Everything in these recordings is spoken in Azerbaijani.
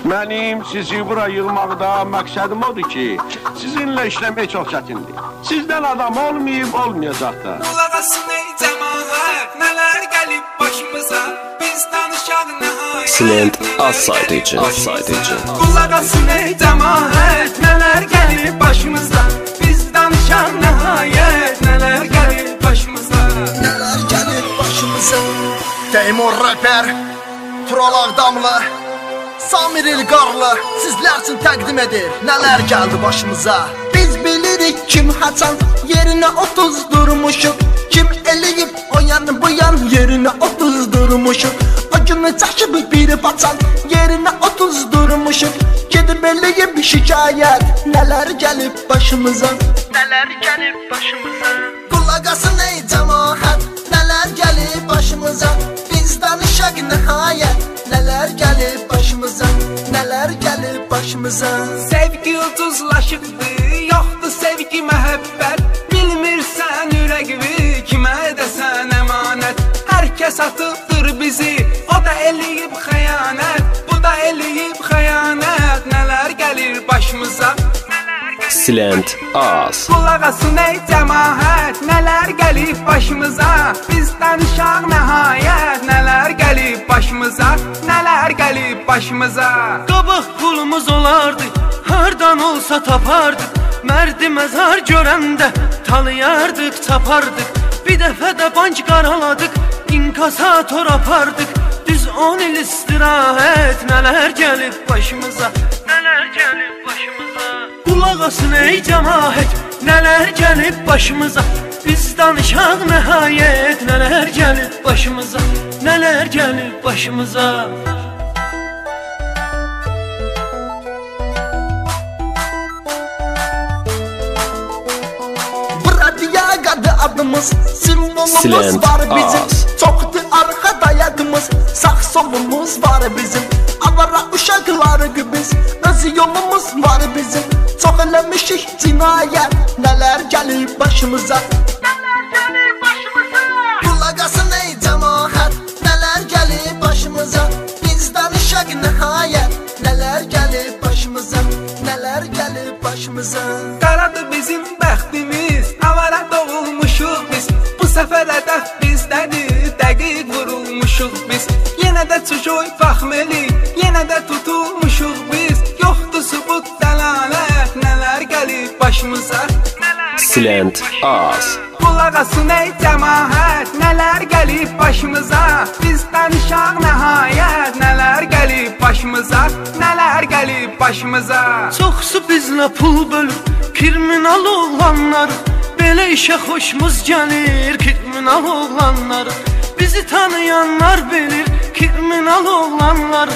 Mənim sizi bura yığmaqda məqsədim odur ki, sizinlə işləmək çox çətindir. Sizdən adam olmayıb, olmayacaq da. Qulaq asın ey cəmaət, nələr gəlib başımıza, biz danışaq nəhayət. Silent Az-Saydıcı. Qulaq asın ey cəmaət, nələr gəlib başımıza, biz danışaq nəhayət. Nələr gəlib başımıza, Nələr gəlib başımıza. Teymur Rapper, Tural Ağdamlı, Samir İlqarlı sizlər üçün təqdim edir nələr gəldi başımıza. Biz bilirik kim haçan yerinə 30 durmuşuq, kim eləyib o yan bu yan yerinə 30 durmuşuq. O günü çəkib biri paçan yerinə 30 durmuşuq, gedib eləyib şikayət nələr gəlib başımıza. Nələr gəlib başımıza. Qulaq asın ey cəmaət, nələr gəlib başımıza, biz danışaq nəhayət. Nələr gəlib başımıza, nələr gəlib başımıza. sevgi ucuzlaşıbdı, yoxdur sevgi məhəbbət. Bilmirsən ürəqvi, kimə edəsən əmanət. Hər kəs atıbdır bizi, o da eləyib xəyanət, bu da eləyib xəyanət. Nələr gəlir başımıza, Silent Az. Qulaq asın ey cəmaət, nələr gəlib başımıza, biz danışaq nəhayət. Nələr gəlib başımıza, nələr gəlib başımıza. Qabaq pulumuz olardı, hardan olsa tapardıq. Mərdi məzar görəndə tanıyardıq, tapardıq. Bir dəfə də bank qaraladıq, inkasator apardıq. Düz 10 il istirahət, nələr gəlib başımıza, nələr gəlib başımıza. Qulaq asın ey cəmaət, nələr gəlib başımıza, biz danışaq nəhayət. Nələr gəlib başımıza, nələr gəlib başımıza. Radiyaqadı adımız, simvolumuz Silent var bizim. Az. Çoxdur arxa dayadımız, sağ solumuz var bizim. Avara uşaqları biz, öz yolumuz var bizim. Çox eləmişik cinayət, nələr gəlib başımıza. Nələr gəlib başımıza. Qulaq asın ey cəmaət, nələr gəlib başımıza, biz danışaq nəhayət. Nələr gəlib başımıza, nələr gəlib başımıza. Qaradır bizim bəxtimiz, avara doğulmuşuq biz. Bu səfər hədəf bizdədir, dəqiq vurulmuşuq biz. Yenə də çocuq baxmeli, yenə də tutulmuşuq biz. Yoxdur sübut dəlalət, nələr gəlib başımıza. Silent Az. Qulaq asın ey cəmaət, nələr gəlib başımıza, biz danışaq nəhayət. Nələr gəlib başımıza, nələr gəlib başımıza. Çoxsu bizlə pul bölür, kriminal oğlanlar. Belə işə xoşumuz gəlir, kriminal oğlanlar. Bizi tanıyanlar bilir, kriminal oğlanlar.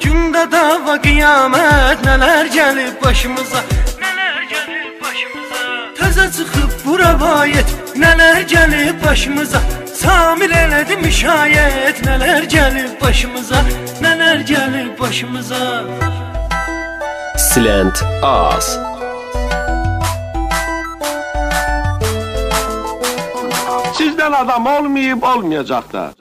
Gündə dava qiyamət, nələr gəlib başımıza, nələr gəlib başımıza. Təzə çıxıb bu rəvayət, nələr gəlib başımıza. Samir elədi müşayət, nələr gəlib başımıza, nələr gəlib başımıza. Silent Az. Sizdən adam olmayıb, olmayacaq da.